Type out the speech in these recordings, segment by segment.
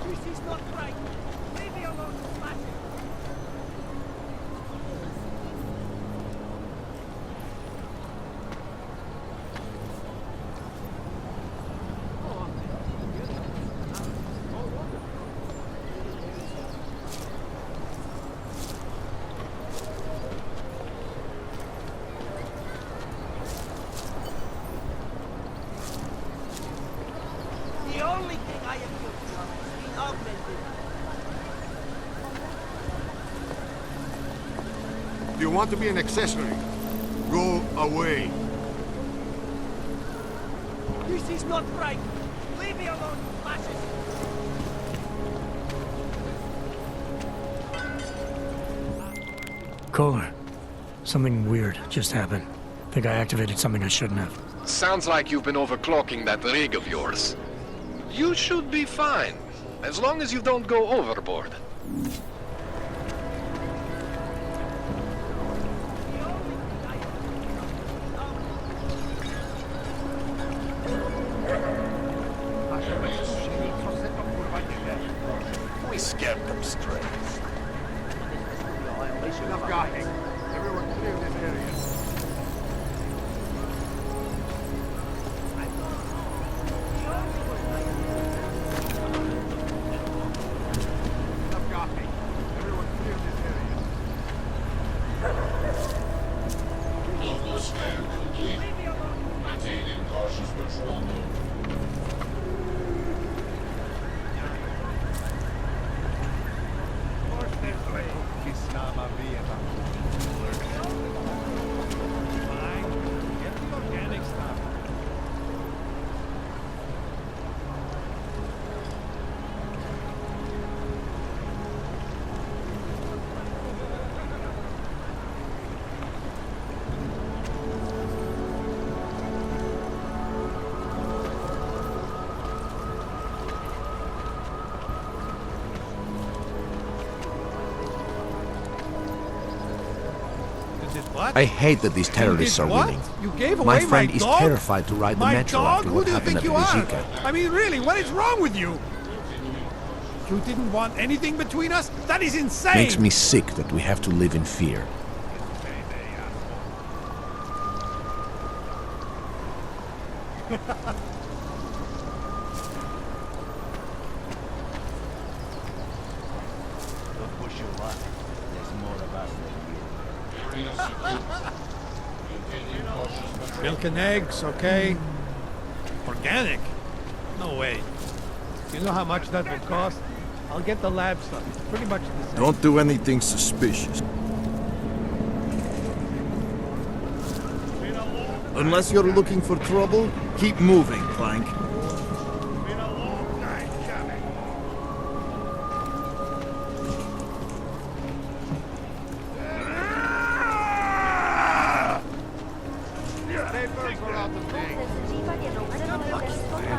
This is not right. Leave me alone, smash it. The only thing I am guilty of is being augmented. Do you want to be an accessory? Go away. This is not right. Leave me alone, fascist. Kohler, something weird just happened. Think I activated something I shouldn't have. Sounds like you've been overclocking that rig of yours. You should be fine, as long as you don't go overboard. We scared them straight. Enough gawking. Everyone clear this area. Enough gawking. Everyone clear this area. Local scan complete. Maintaining cautious patrol mode. I hate that these terrorists are winning. You gave away My friend my is dog? terrified to ride the My metro dog? after Who what do you happened think at you are? Rizika. I mean, really, what is wrong with you? You didn't want anything between us? That is insane! Makes me sick that we have to live in fear. Milk and eggs, okay. Organic? No way. You know how much that will cost? I'll get the lab stuff. It's pretty much the same. Don't do anything suspicious. Unless you're looking for trouble, keep moving, Clank.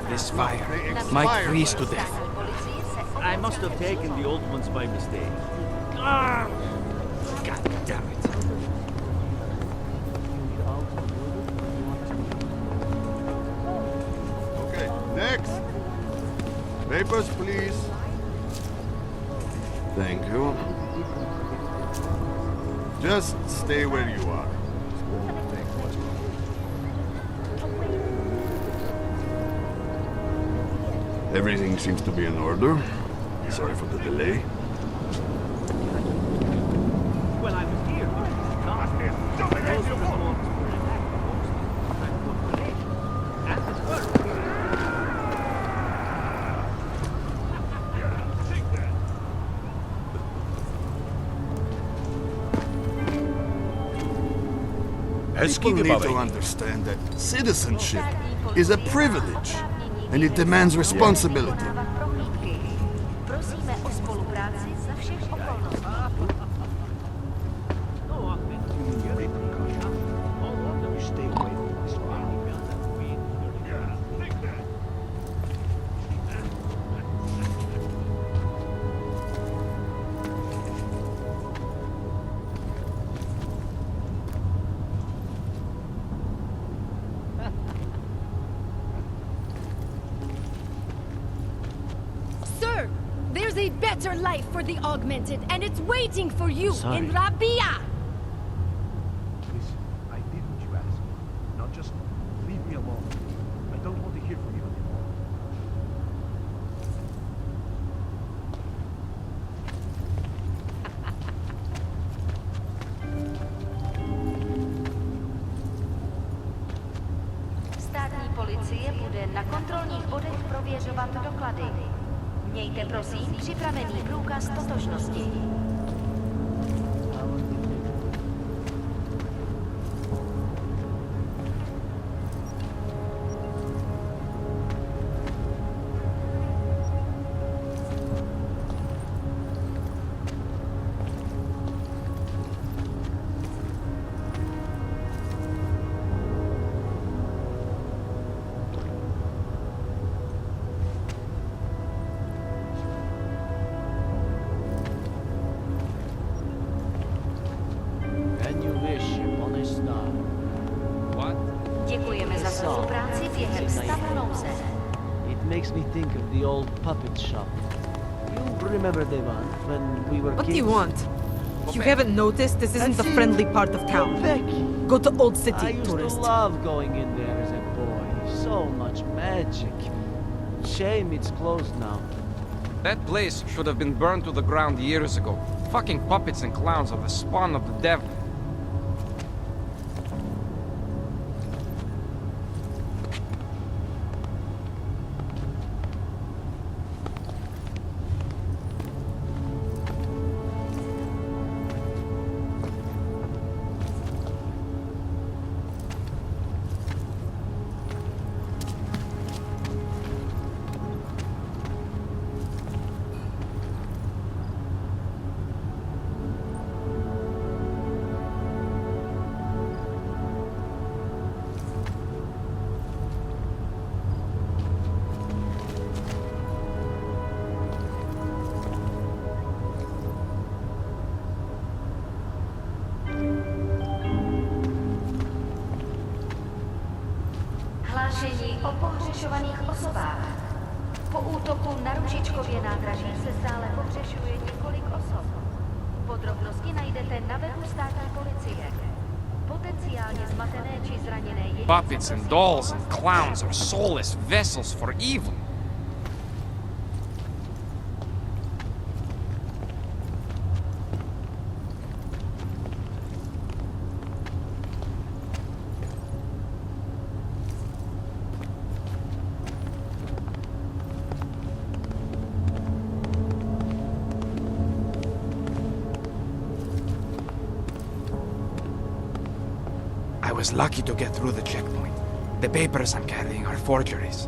This fire might freeze to death. I must have taken the old ones by mistake. God damn it. Okay, next. Papers, please. Thank you. Just stay where you are. Everything seems to be in order. Sorry for the delay. Well, I was here. People need to understand that citizenship is a privilege, and it demands responsibility. There's a better life for the augmented, and it's waiting for you Sorry. in Rabia! Listen, I did what you asked. Now just leave me alone. I don't want to hear from you anymore. Státní policie bude na kontrolních bodech prověřovat doklady. Mějte prosím připravený průkaz totožnosti. And you wish upon a star. What? Děkujeme za spolupráci během stavu nouze. It makes me think of the old puppet shop. You remember the one when we were What do kids? you want? You haven't noticed this isn't the friendly part of town. Becky, Go to Old I City, used tourist. to love going in there as a boy. So much magic. Shame it's closed now. That place should have been burned to the ground years ago. Fucking puppets and clowns are the spawn of the devil. Hlášení o pohřešovaných osobách. Po útoku na Ružičkově nádraží se stále pohřešuje několik osob. Podrobnosti najdete na webu státní policie. Potenciálně zmatené či zraněné jedince Puppets and dolls and clowns are soulless vessels for evil. I was lucky to get through the checkpoint. The papers I'm carrying are forgeries.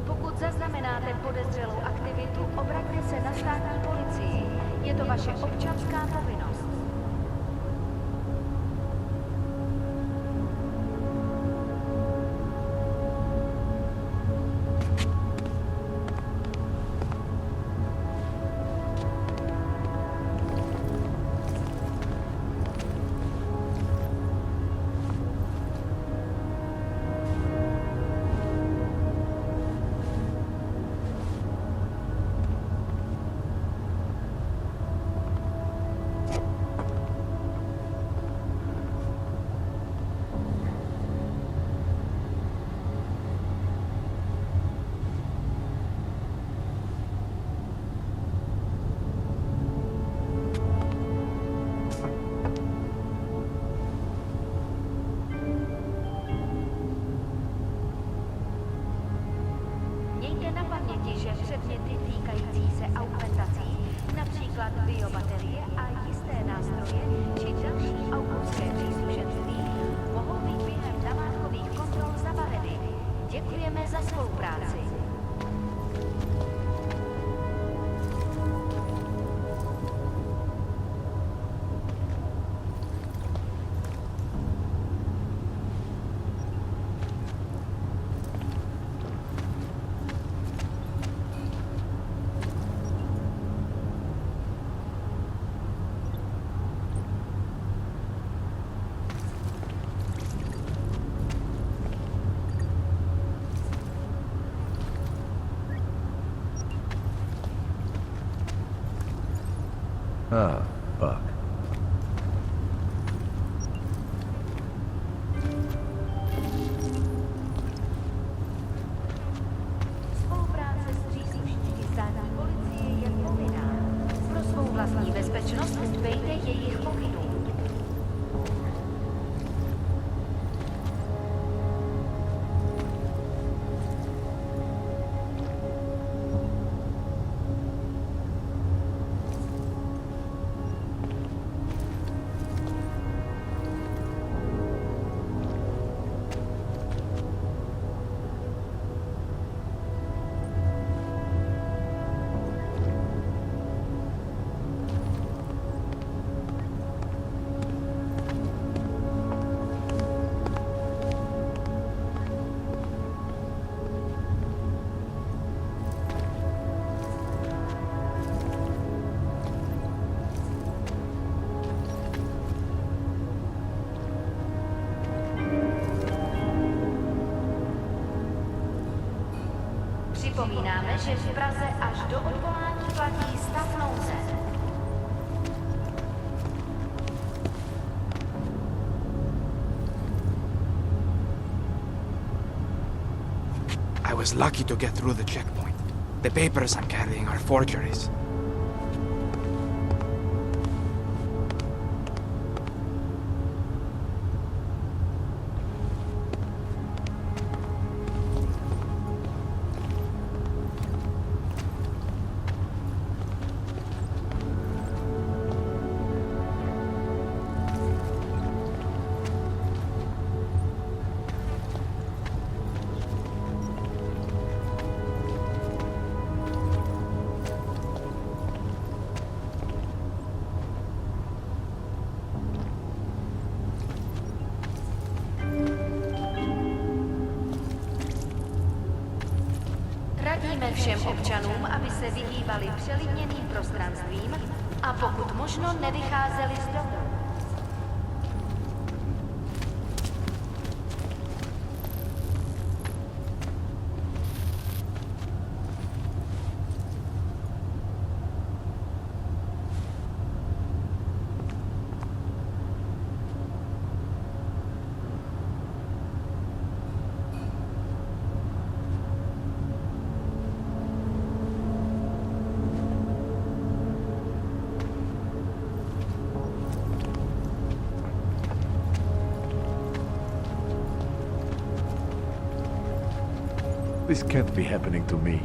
Pokud zaznamenáte podezřelou aktivitu, obraťte se na státní policii. Je to vaše občanská povinnost. Mějte na paměti, že předměty týkající se augmentací, například biobaterie a jisté nástroje či další autorské příslušenství, mohou být během namátkových kontrol zabaveny. Děkujeme za spolupráci. Ah, Buck. Spolupráce s příslušníky státní policie je povinná. Pro svou vlastní bezpečnost dbejte jejich pokynů. Připomínáme, že v Praze až do odvolání platí stav nouze. I was lucky to get through the checkpoint. The papers I'm carrying are forgeries. Radíme všem občanům, aby se vyhýbali přelidněným prostranstvím a pokud možno nevycházeli z domu. This can't be happening to me.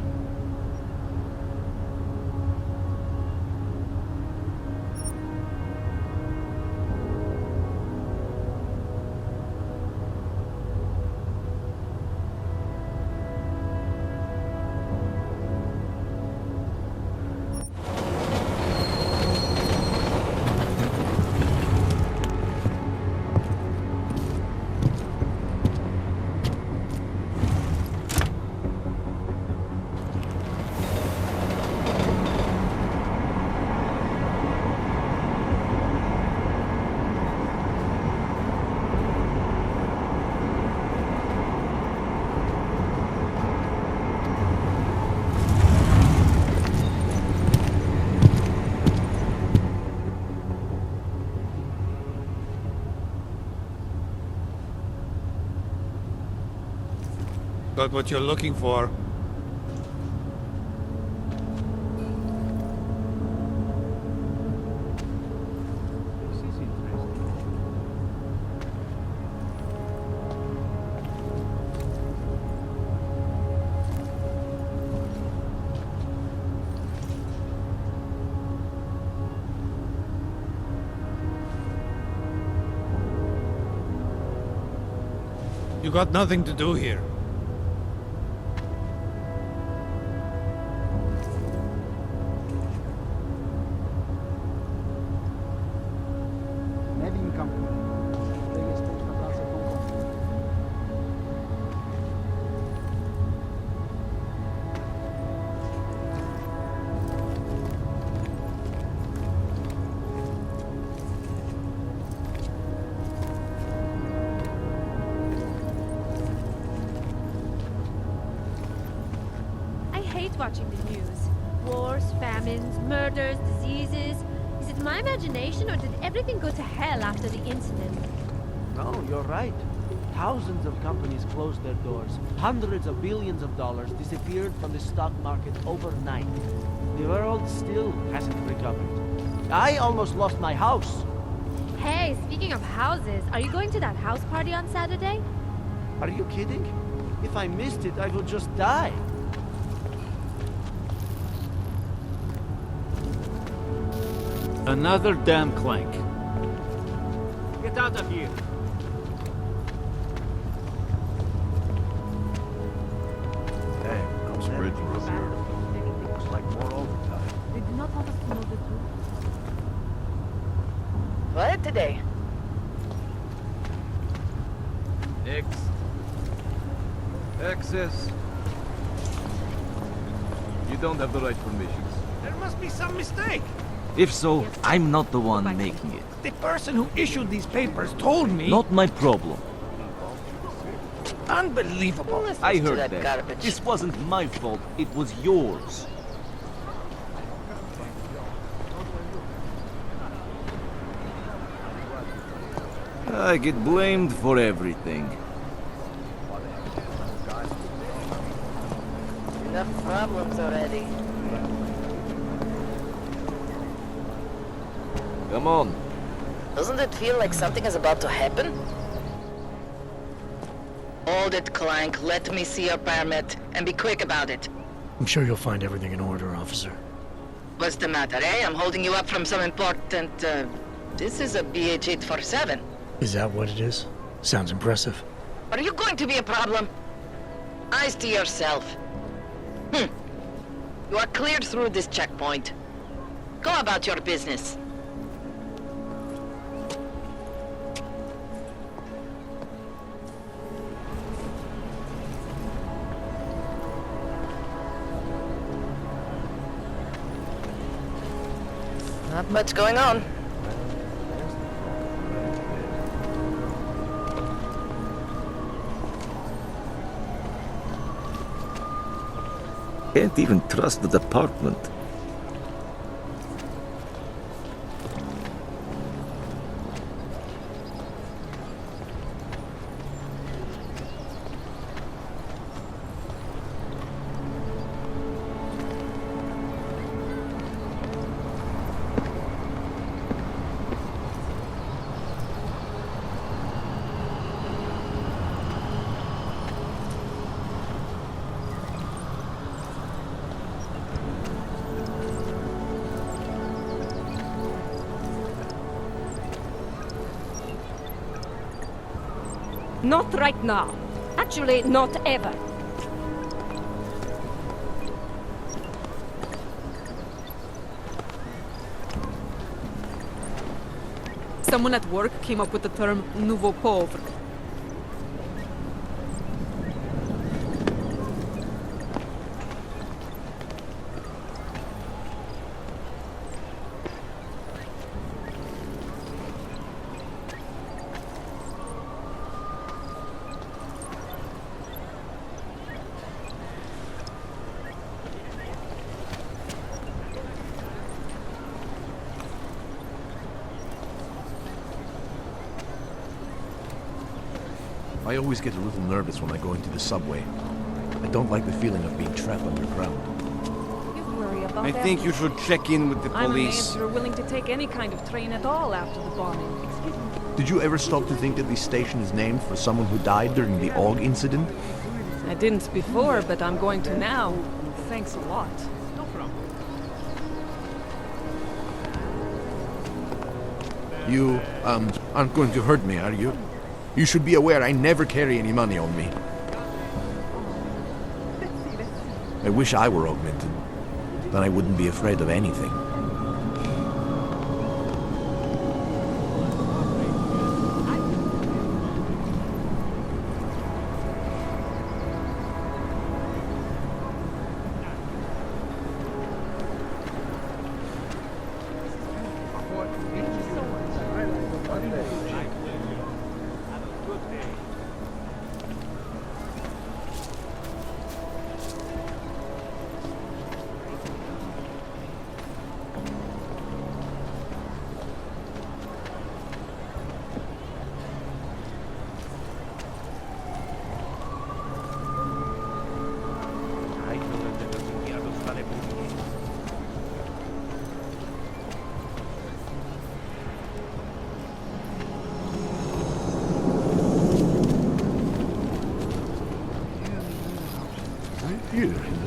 Got what you're looking for. This is interesting. You got nothing to do here. I hate watching the news. Wars, famines, murders, diseases. Is it my imagination, or did everything go to hell after the incident? No, you're right. Thousands of companies closed their doors. Hundreds of billions of dollars disappeared from the stock market overnight. The world still hasn't recovered. I almost lost my house. Hey, speaking of houses, are you going to that house party on Saturday? Are you kidding? If I missed it, I will just die. Another damn clank. Get out of here. Damn, comes bridge repair. Looks like more overtime. They did not want us to know the truth. What today? Access. You don't have the right permissions. There must be some mistake. If so, I'm not the one making it. The person who issued these papers told me... Not my problem. Unbelievable. I heard that. This wasn't my fault, it was yours. I get blamed for everything. Enough problems already. Come on. Doesn't it feel like something is about to happen? Hold it, Clank. Let me see your permit, and be quick about it. I'm sure you'll find everything in order, officer. What's the matter, eh? I'm holding you up from some important, This is a ps4. Is that what it is? Sounds impressive. Are you going to be a problem? Eyes to yourself. You are cleared through this checkpoint. Go about your business. Not much going on. Can't even trust the department. Not right now. Actually, not ever. Someone at work came up with the term nouveau pauvre. I always get a little nervous when I go into the subway. I don't like the feeling of being trapped underground. You worry about I that. think you should check in with the I'm amazed police. you're willing to take any kind of train at all after the bombing. Excuse me. Did you ever stop to think that this station is named for someone who died during the AUG incident? I didn't before, but I'm going to now. Thanks a lot. No problem. You, aren't going to hurt me, are you? You should be aware I never carry any money on me. I wish I were augmented. Then I wouldn't be afraid of anything.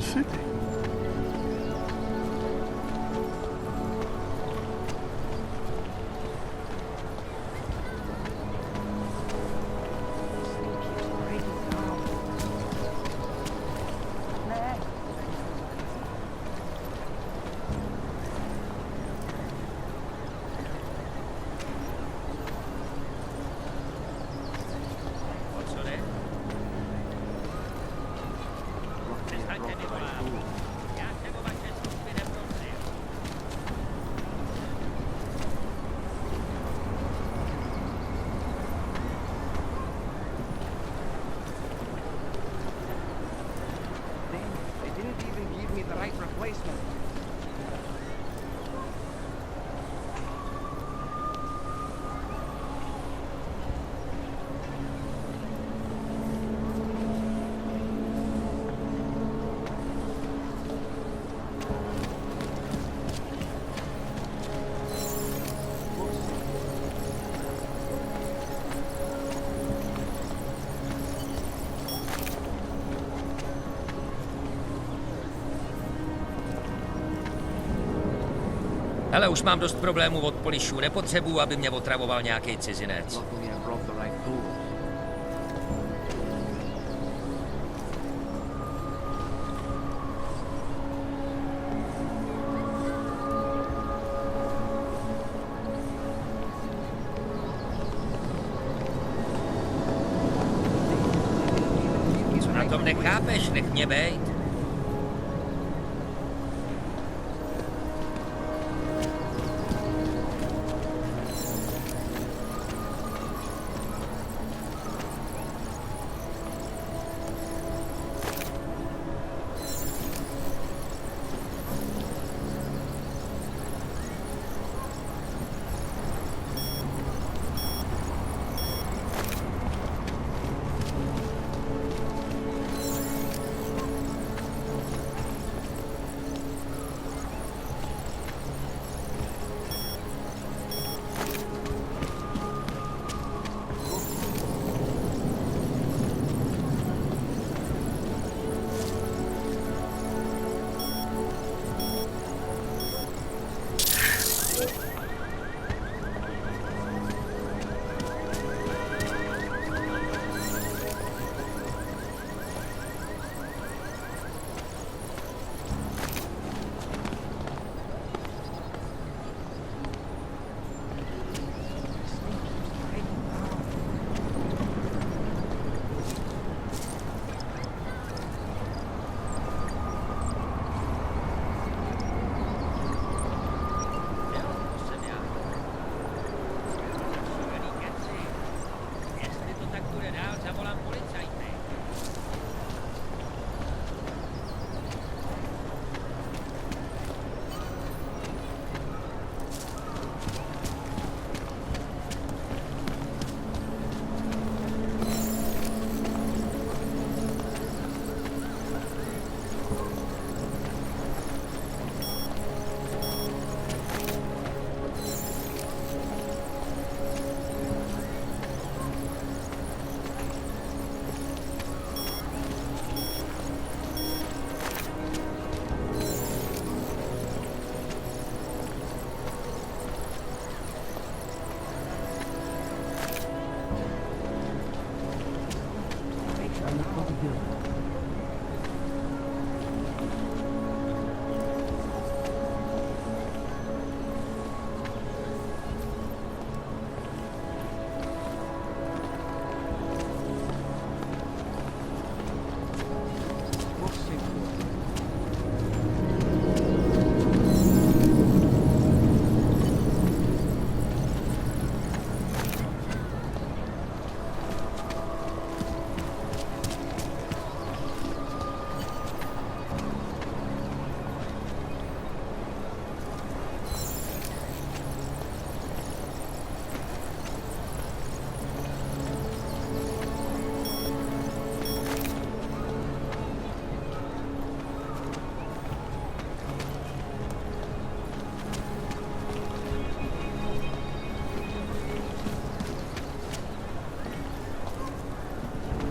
city. They didn't even give me the right replacement. Hele, už mám dost problémů od polišů. Nepotřebuju, aby mě otravoval nějaký cizinec. Co na tom nechápeš? Nech mě bejt.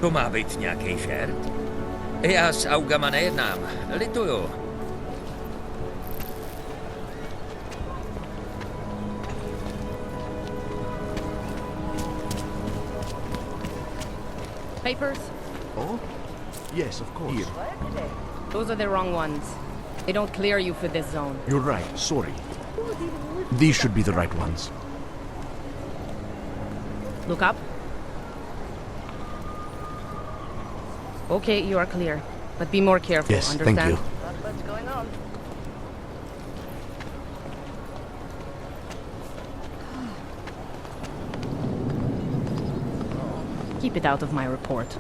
To má být nějaký žert? Já s augama nejednám. Lituju. Papers? Oh? Yes, of course. Here. Those are the wrong ones. They don't clear you for this zone. You're right, sorry. These should be the right ones. Look up. Okay, you are clear. But be more careful, Yes, understand? thank you. What's going on? Keep it out of my report.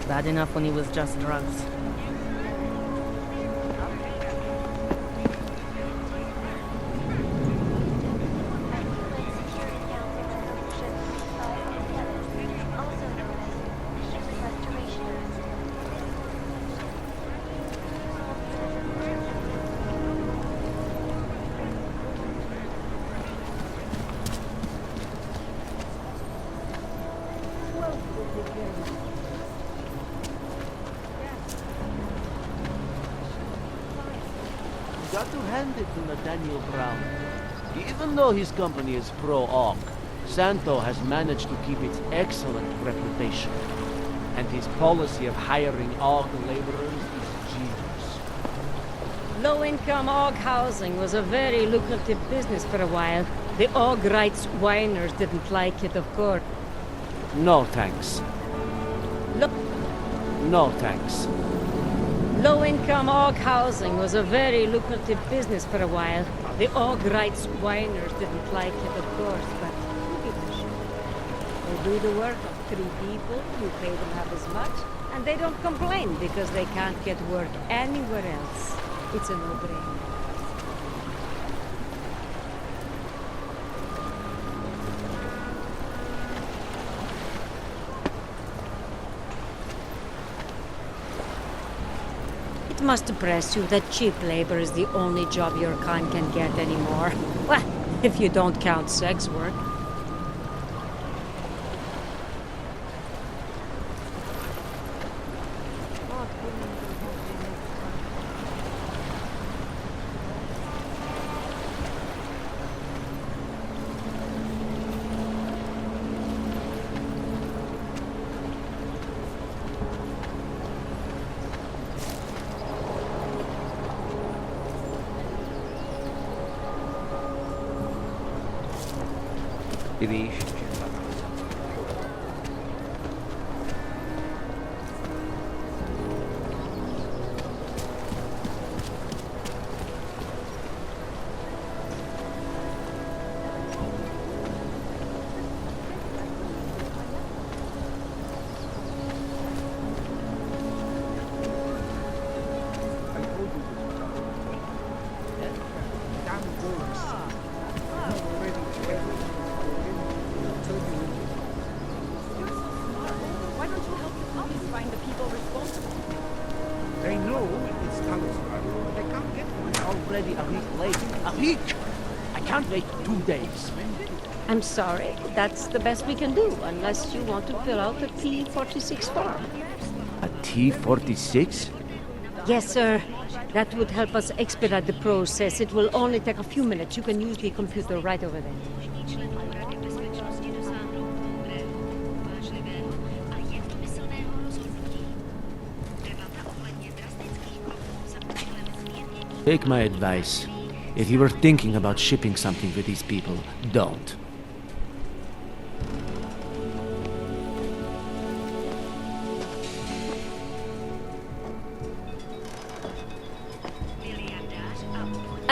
Bad enough when he was just drugs. Got to hand it to Nathaniel Brown. Even though his company is pro-AUG, Santo has managed to keep its excellent reputation. And his policy of hiring AUG laborers is genius. Low-income AUG housing was a very lucrative business for a while. The AUG rights whiners didn't like it, of course. No thanks. No thanks. Low-income AUG housing was a very lucrative business for a while. The AUG rights whiners didn't like it, of course, but who gives a shit? They do the work of 3 people, you pay them half as much, and they don't complain because they can't get work anywhere else. It's a no-brainer. It must depress you that cheap labor is the only job your kind can get anymore. Well, if you don't count sex work. Why don't you help the police find the people responsible? They know it's Talisman, but they can't get one. We're already a week late. A week! I can't wait 2 days. I'm sorry, that's the best we can do, unless you want to fill out the T46 form. A T-46? Yes, sir. That would help us expedite the process. It will only take a few minutes. You can use the computer right over there. Take my advice. If you were thinking about shipping something for these people, don't.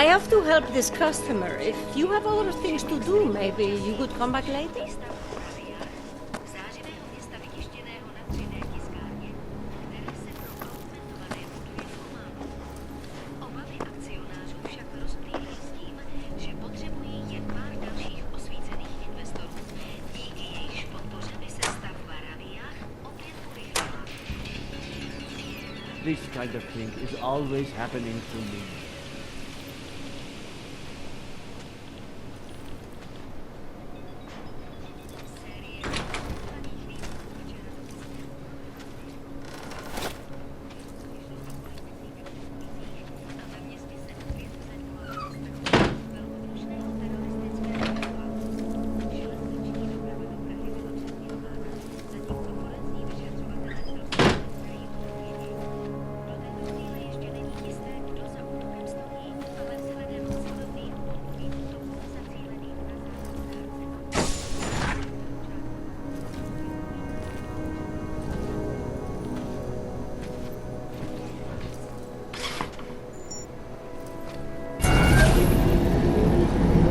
I have to help this customer. If you have other things to do, maybe you could come back later? This kind of thing is always happening to me.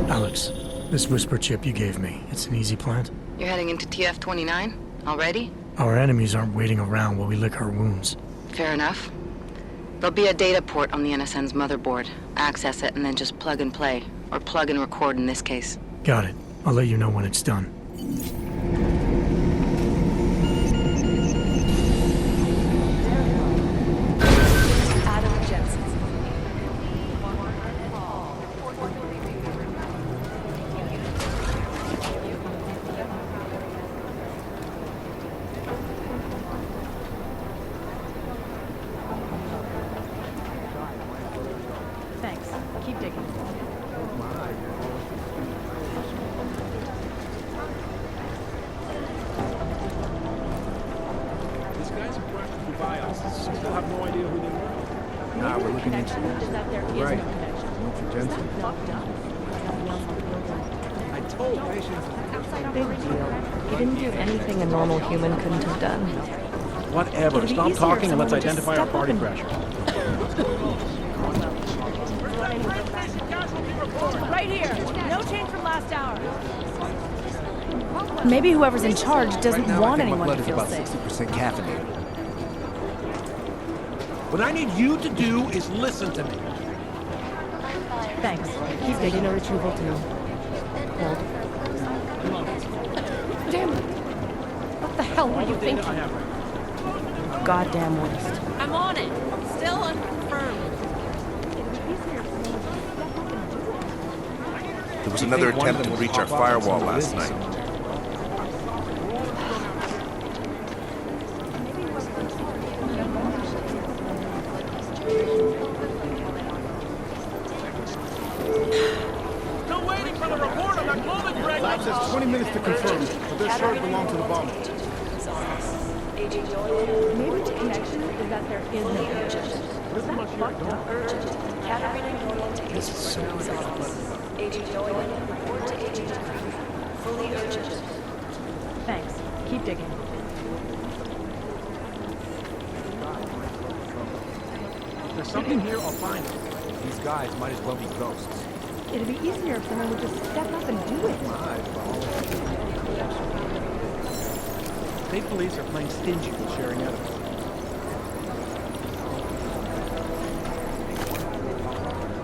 Alex, this whisper chip you gave me, it's an easy plant? You're heading into TF-29 already? Our enemies aren't waiting around while we lick our wounds. Fair enough. There'll be a data port on the NSN's motherboard. Access it and then just plug and play. Or plug and record in this case. Got it. I'll let you know when it's done. Thanks. Keep digging. These guys in question who buy us still have no idea who they were. Nah, we're looking into it. Right. One for Jensen. I told patients. Big deal. He didn't do anything a normal human couldn't have done. Whatever. Stop talking and let's identify our party crasher. Right here. No change from last hour. Maybe whoever's in charge doesn't want anyone to feel safe. 60% caffeinated. What I need you to do is listen to me. Thanks. Keep digging a retrieval too. Hold. Damn it. What the hell were you thinking? Goddamn waste. I'm on it. Still unconfirmed. There was another attempt to breach our firewall last night. Still waiting for the report on that clothing break. Lab says 20 minutes to confirm, but their shirt belonged to the bomber. Maybe the connection is that there is no connection. Was that fucked up? This is so weird. Agent Doyle, report to Agent fully urgent. Thanks. Keep digging. If there's something here, I'll find it. These guys might as well be ghosts. It'd be easier if someone would just step up and do it. State police are playing stingy with sharing evidence.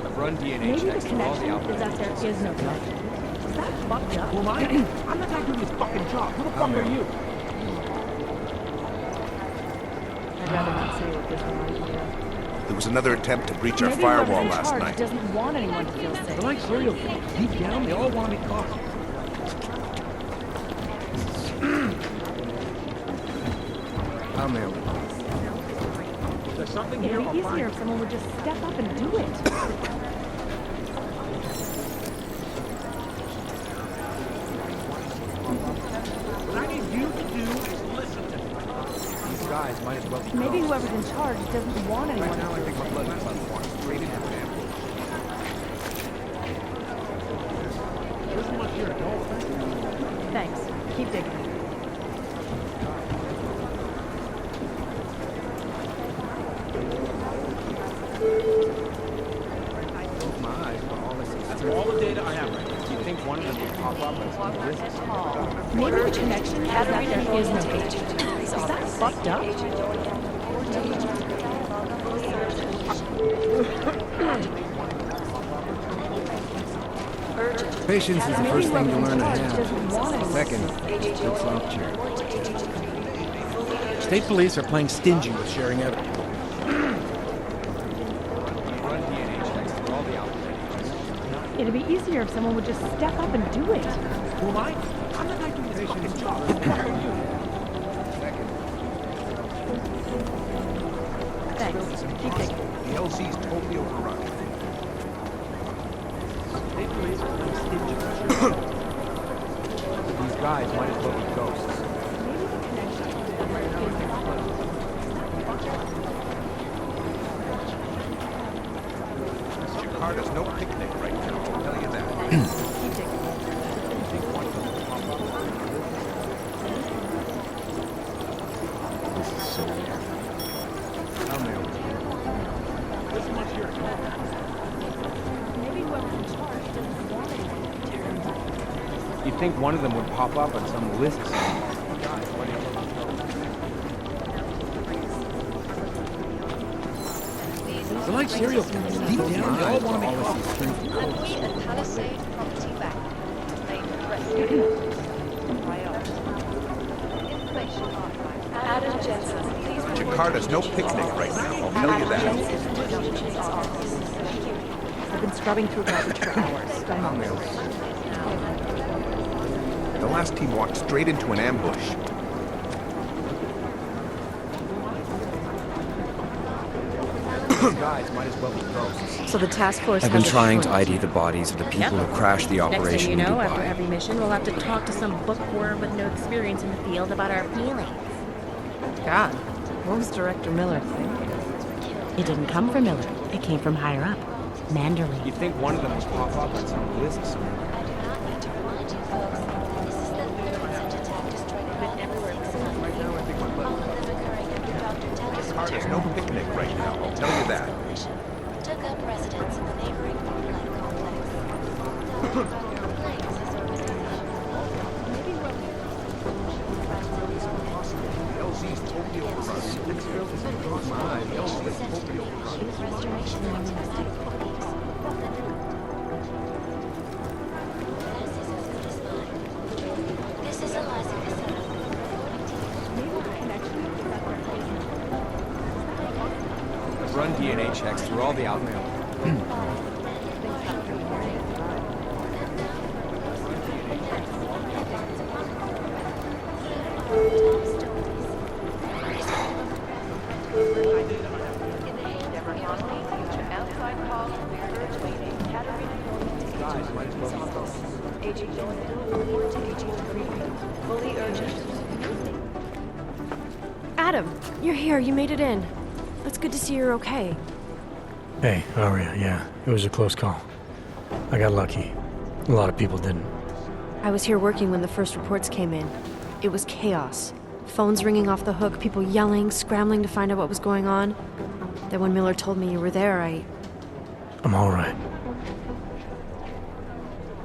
I've run DNA Maybe the checks for all the connection is outbreaks. that there is no connection. Was that fucked up? Who am I? I'm the guy doing his fucking job. Who the fuck are you? I'd rather not say what this reminds me of. There was another attempt to breach our Maybe firewall whoever's in last charge night. doesn't want anyone to feel safe. They're like serial killers. Deep down, they all want to be caught. I'm there. If there's something It'd here, be I'll find easier it. if someone would just step up and do it. What I need you to do is listen to me. These guys might as well be Maybe ghosts. whoever's in charge doesn't want anyone Right now, I to think feel my blood is unformed straight into the ambush. There isn't much here at all. Thanks. Keep digging. Close my eyes. data I have right now. Do you think one of them will pop up as some risks? Maybe the connection has there is no agent. Is that fucked up? Patience is the first thing to learn to have. Second, it's soft chair. State police are playing stingy with sharing evidence. It'd be easier if someone would just step up and do it. Who am I? I'm the guy doing this fucking job. Thanks. Keep taking. The LC's totally overrun. State police are playing stingy. These guys might as well be ghosts. Jakarta's no picnic right now, I'll tell you that. This is so weird. I'll nail it. This much here. Maybe whoever's in charge doesn't want anyone. You think one of them would pop up on some list somewhere? They're like serial killers. Deep down, they all want to be caught. Louis and Palisade Property Bank. Made arrested. Priority. Information archive. Adam Jensen, please. Jakarta's no picnic right now, I'll tell you that. I've been scrubbing through garbage for hours. I'll nail it. The last team walked straight into an ambush. Guys might as well be ghosts. So the task force I've been has a trying to choice. ID the bodies of the people who crashed the operation Next thing you in know, Dubai. after every mission, we'll have to talk to some bookworm with no experience in the field about our feelings. God, what was Director Miller thinking? It didn't come from Miller. It came from higher up. Manderley. You think one of them will pop up on some list somewhere? Jakarta's no picnic right now, I'll tell you that. Took up residence in the neighboring Moonlight complex. The complex is LZ's totally overrun. The LZ's totally overrun. restoration works for police. This is as good as mine. This is Eliza Cassell. Run DNA checks through all the outmail. Adam, you're here. You made it in. It's good to see you're okay. Hey, Aria, yeah, it was a close call. I got lucky. A lot of people didn't. I was here working when the first reports came in. It was chaos. Phones ringing off the hook, people yelling, scrambling to find out what was going on. Then when Miller told me you were there, I'm all right.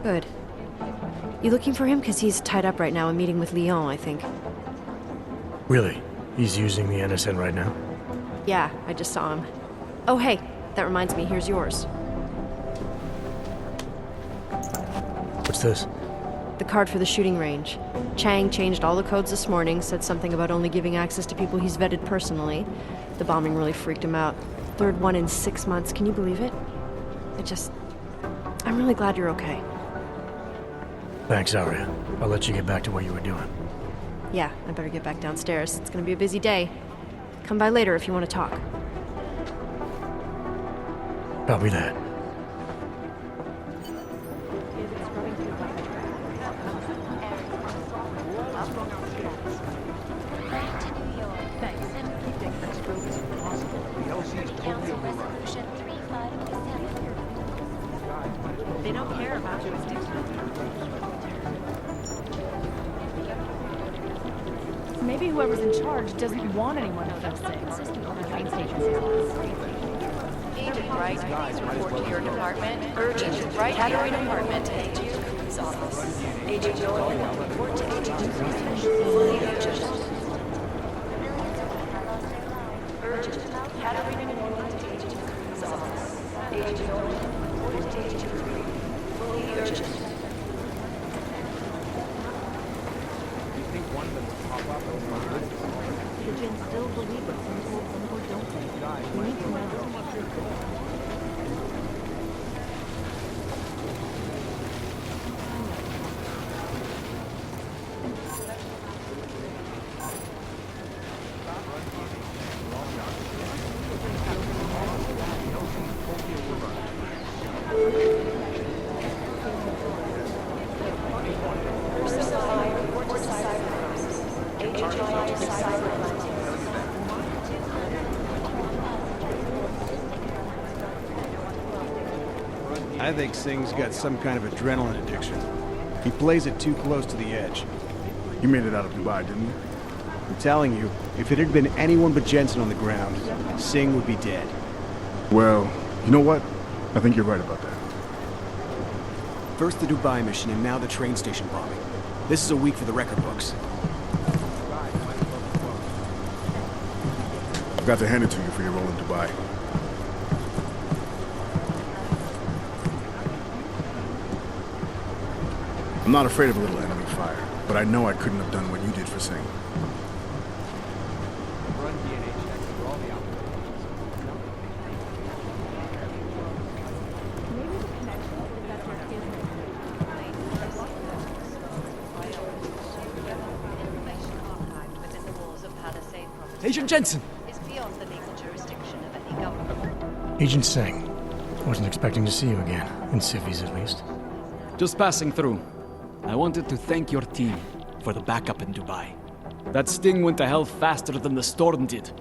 Good. You looking for him? Because he's tied up right now, a meeting with Lyon, I think. Really? He's using the NSN right now? Yeah, I just saw him. Oh, hey, that reminds me, here's yours. What's this? The card for the shooting range. Chang changed all the codes this morning, said something about only giving access to people he's vetted personally. The bombing really freaked him out. Third one in 6 months, can you believe it? I'm really glad you're okay. Thanks, Aria. I'll let you get back to what you were doing. Yeah, I better get back downstairs. It's gonna be a busy day. Come by later if you want to talk. Copy that. Back to New York. Thanks. The LZ's totally overrun. Resolution 3587. They don't care about jurisdiction. Maybe whoever's in charge doesn't want anyone to feel sick. Train stations have this. Agent Wright, please report to your department. Urgent, Wright Catering Department to Agent Cooper's office. Agent Norman, report to Agent Cooper's. Fully urgent. Urgent, Catering Department to Agent Cooper's office. Agent Norman, report to Agent Cooper. Fully urgent. You think one of them will pop up and murder? The Jinn still believe us and told them or don't they? We need to know. I think Singh's got some kind of adrenaline addiction. He plays it too close to the edge. You made it out of Dubai, didn't you? I'm telling you, if it had been anyone but Jensen on the ground, Singh would be dead. Well, you know what? I think you're right about that. First the Dubai mission and now the train station bombing. This is a week for the record books. I've got to hand it to you for your role in Dubai. I'm not afraid of a little enemy fire, but I know I couldn't have done what you did for Singh. Run DNA checks for all the Agent Jensen! Is beyond the legal jurisdiction of any government. Agent Singh. Wasn't expecting to see you again, in civvies at least. Just passing through. I wanted to thank your team for the backup in Dubai. That sting went to hell faster than the storm did.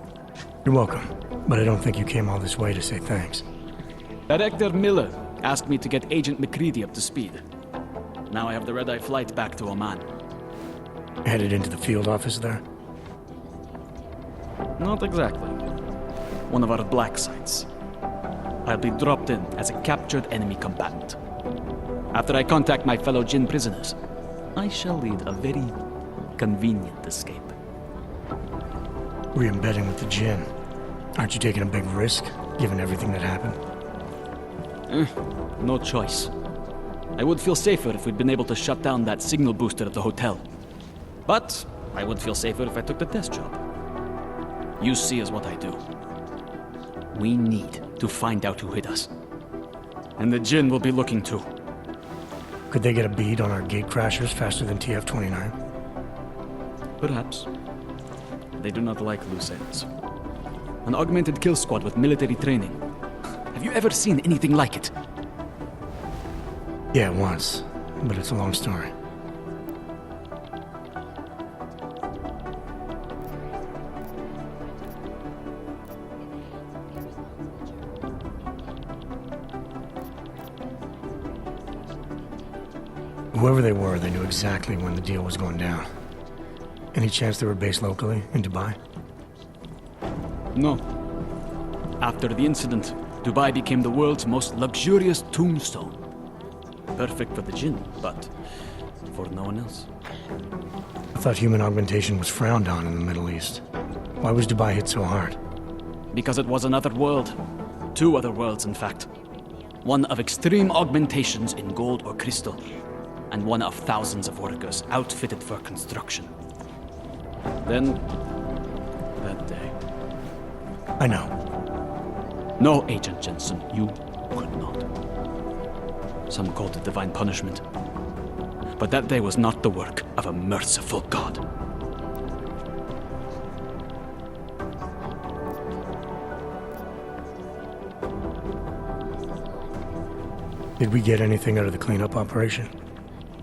You're welcome, but I don't think you came all this way to say thanks. Director Miller asked me to get Agent McCready up to speed. Now I have the red-eye flight back to Oman. Headed into the field office there? Not exactly. One of our black sites. I'll be dropped in as a captured enemy combatant. After I contact my fellow Jinn prisoners, I shall lead a very convenient escape. Re-embedding with the Jinn. Aren't you taking a big risk, given everything that happened? No choice. I would feel safer if we'd been able to shut down that signal booster at the hotel. But I would feel safer if I took the test job. You see is what I do. We need to find out who hit us. And the Jinn will be looking too. Could they get a bead on our gate crashers faster than TF-29? Perhaps. They do not like loose ends. An augmented kill squad with military training. Have you ever seen anything like it? Yeah, once. But it's a long story. Whoever they were, they knew exactly when the deal was going down. Any chance they were based locally, in Dubai? No. After the incident, Dubai became the world's most luxurious tombstone. Perfect for the Jinn, but for no one else. I thought human augmentation was frowned on in the Middle East. Why was Dubai hit so hard? Because it was another world. Two other worlds, in fact. One of extreme augmentations in gold or crystal, and one of thousands of workers outfitted for construction. Then, that day. I know. No, Agent Jensen, you could not. Some called it divine punishment. But that day was not the work of a merciful God. Did we get anything out of the cleanup operation?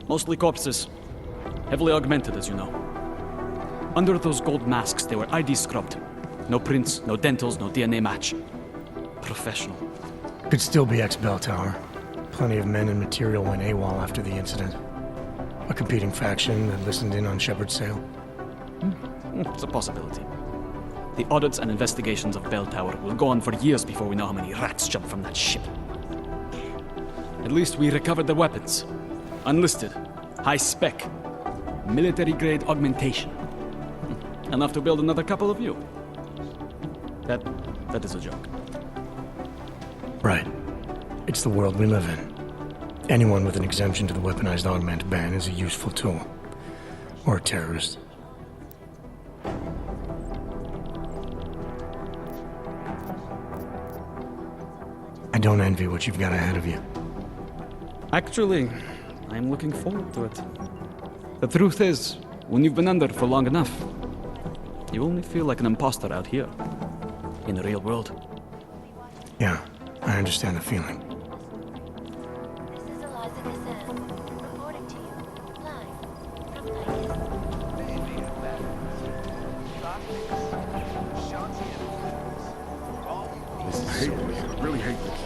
Mostly corpses. Heavily augmented, as you know. Under those gold masks, they were ID scrubbed. No prints, no dentals, no DNA match. Professional. Could still be ex-Bell Tower. Plenty of men and material went AWOL after the incident. A competing faction that listened in on Shepard's sale. It's a possibility. The audits and investigations of Bell Tower will go on for years before we know how many rats jumped from that ship. At least we recovered the weapons. Unlisted, high spec, military-grade augmentation. Enough to build another couple of you. That is a joke. Right. It's the world we live in. Anyone with an exemption to the weaponized augment ban is a useful tool. Or a terrorist. I don't envy what you've got ahead of you. Actually, I'm looking forward to it. The truth is, when you've been under for long enough, you only feel like an imposter out here, in the real world. Yeah, I understand the feeling. I really hate this.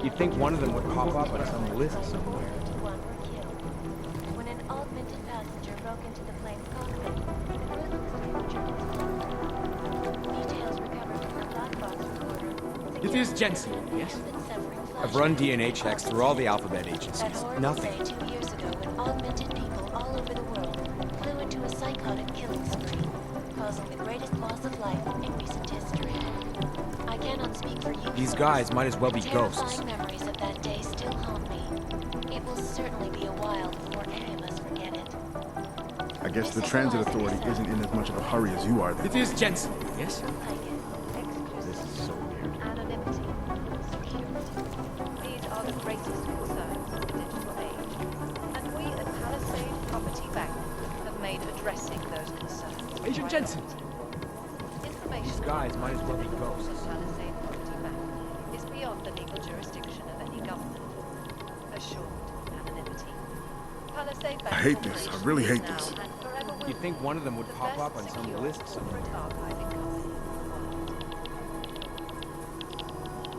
You'd think one of them would pop up on some list somewhere. When an augmented passenger broke into the plane's cockpit, details recovered from the black box recorder. It is Jensen, yes? I've run DNA checks through all the alphabet agencies. Nothing. 2 years ago when augmented people all over the world flew into a psychotic killing spree, causing the greatest loss of life in recent history. I cannot speak for you. These guys might as well be ghosts. Terrifying memories of that day still haunt me. It will certainly be a while before any of us forget it. I guess the transit authority isn't in as much of a hurry as you are then. It is Jensen, yes? This is so weird. Anonymity. These are the greatest concerns of the digital age. And we at Palisade Property Bank have made addressing those concerns. Agent Jensen! Information These guys might as well be ghosts. Palisade Property Bank is beyond the legal jurisdiction of any government. Assured anonymity. Palisade Bank I hate this. I really hate this. You'd think one of them would pop up on some list somewhere.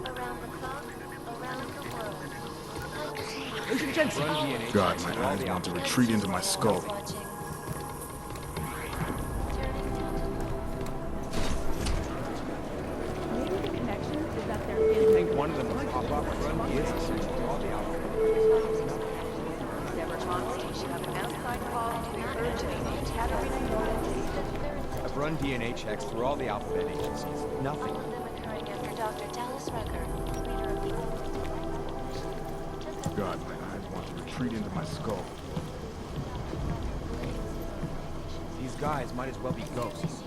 Around the clock, around the world. Agent Jensen! God, my eyes want to retreat into my skull. You'd think one of them would pop up on some list somewhere. All the alphabet. I've run DNA checks through all the alphabet agencies. Nothing. God, my eyes want to retreat into my skull. These guys might as well be ghosts.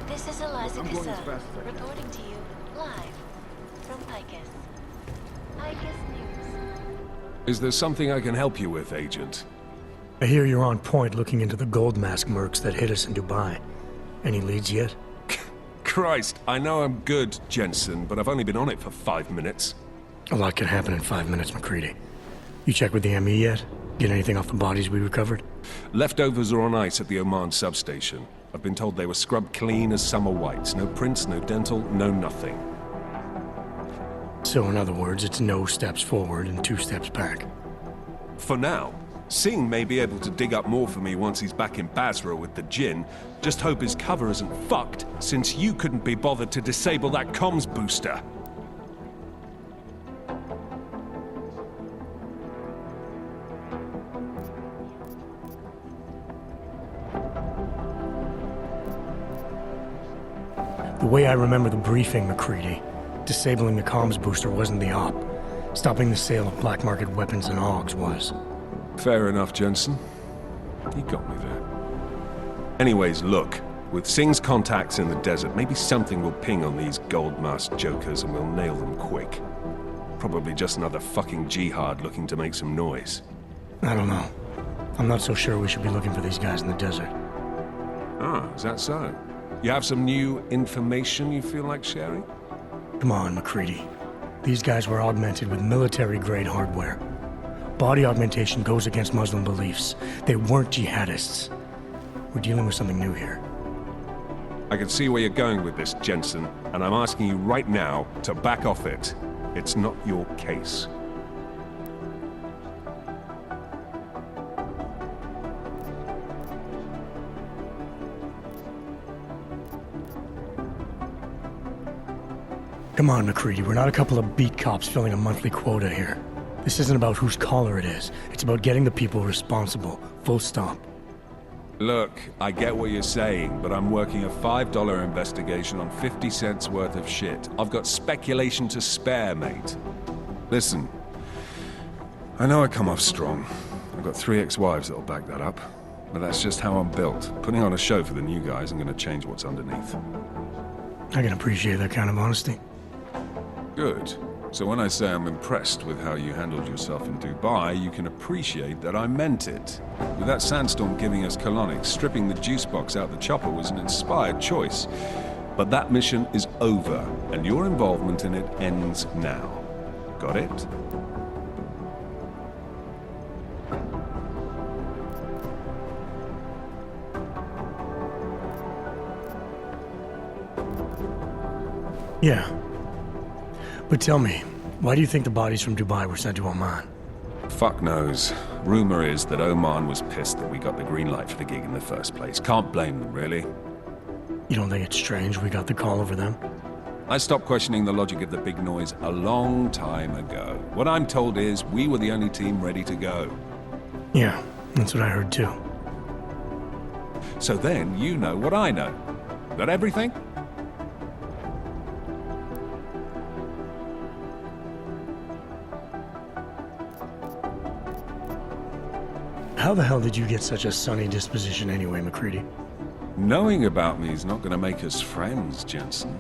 This is Eliza Cassell, reporting to you live from Picus. Picus News. Is there something I can help you with, Agent? I hear you're on point looking into the gold mask mercs that hit us in Dubai. Any leads yet? Christ, I know I'm good, Jensen, but I've only been on it for 5 minutes. A lot can happen in 5 minutes, McCready. You check with the ME yet? Get anything off the bodies we recovered? Leftovers are on ice at the Oman substation. I've been told they were scrubbed clean as summer whites. No prints, no dental, no nothing. So in other words, it's no steps forward and 2 steps back. For now. Singh may be able to dig up more for me once he's back in Basra with the Jinn. Just hope his cover isn't fucked, since you couldn't be bothered to disable that comms booster. The way I remember the briefing, McCready, disabling the comms booster wasn't the op. Stopping the sale of black market weapons and AUGs was. Fair enough, Jensen. You got me there. Anyways, look. With Singh's contacts in the desert, maybe something will ping on these gold-masked jokers and we'll nail them quick. Probably just another fucking jihad looking to make some noise. I don't know. I'm not so sure we should be looking for these guys in the desert. Ah, is that so? You have some new information you feel like sharing? Come on, McCready. These guys were augmented with military-grade hardware. Body augmentation goes against Muslim beliefs. They weren't jihadists. We're dealing with something new here. I can see where you're going with this, Jensen, and I'm asking you right now to back off it. It's not your case. Come on, McCready, we're not a couple of beat cops filling a monthly quota here. This isn't about whose collar it is. It's about getting the people responsible. Full stop. Look, I get what you're saying, but I'm working a $5 investigation on 50 cents worth of shit. I've got speculation to spare, mate. Listen, I know I come off strong. I've got 3 ex-wives that'll back that up. But that's just how I'm built. Putting on a show for the new guys, I'm gonna change what's underneath. I can appreciate that kind of honesty. Good. So when I say I'm impressed with how you handled yourself in Dubai, you can appreciate that I meant it. With that sandstorm giving us colonics, stripping the juice box out the chopper was an inspired choice. But that mission is over, and your involvement in it ends now. Got it? Yeah. But tell me, why do you think the bodies from Dubai were sent to Oman? Fuck knows. Rumor is that Oman was pissed that we got the green light for the gig in the first place. Can't blame them, really. You don't think it's strange we got the call over them? I stopped questioning the logic of the big noise a long time ago. What I'm told is we were the only team ready to go. Yeah, that's what I heard too. So then you know what I know. That everything? How the hell did you get such a sunny disposition anyway, McCready? Knowing about me is not going to make us friends, Jensen.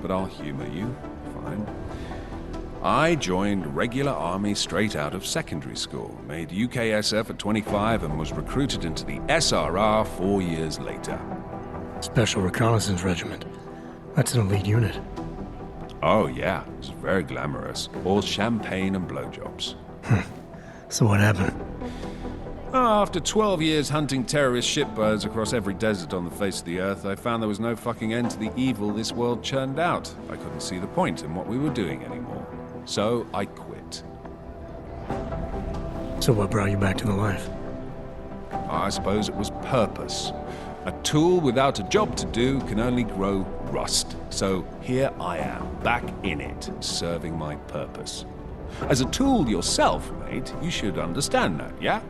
But I'll humor you. Fine. I joined regular army straight out of secondary school, made UKSF at 25 and was recruited into the SRR 4 years later. Special Reconnaissance Regiment. That's an elite unit. Oh yeah, it's very glamorous. All champagne and blowjobs. So what happened? After 12 years hunting terrorist shitbirds across every desert on the face of the earth, I found there was no fucking end to the evil this world churned out. I couldn't see the point in what we were doing anymore. So I quit. So what brought you back to the life? I suppose it was purpose. A tool without a job to do can only grow rust. So here I am, back in it, serving my purpose. As a tool yourself, mate, you should understand that, yeah?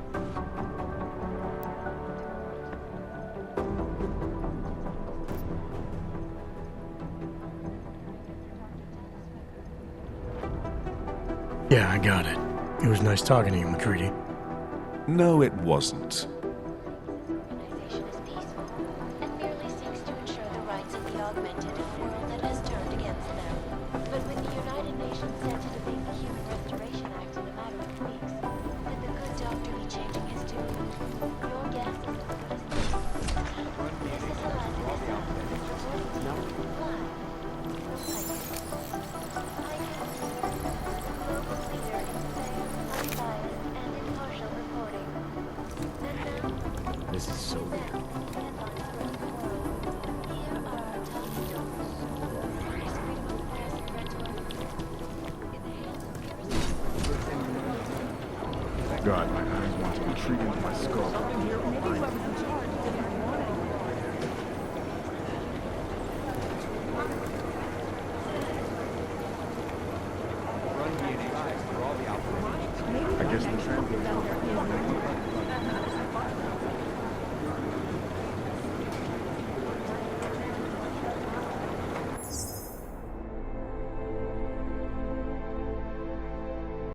Yeah, I got it. It was nice talking to you, McCready. No, it wasn't. Organization is peaceful and merely seeks to ensure the rights of the augmented in a world that has turned against them. But with the United Nations set to debate the Human Restoration Act in a matter of weeks, and the good doctor be changing his tune, your guess is as good as mine. This is Eliza Issa, reporting to you live from London. Global leader in fair, unbiased, and impartial reporting. And now, This is so weird. headlines around the world. Here are our top stories. Increased freedom of press and rhetoric. In the hands of parasites. Thank God my eyes want to retreat into my skull.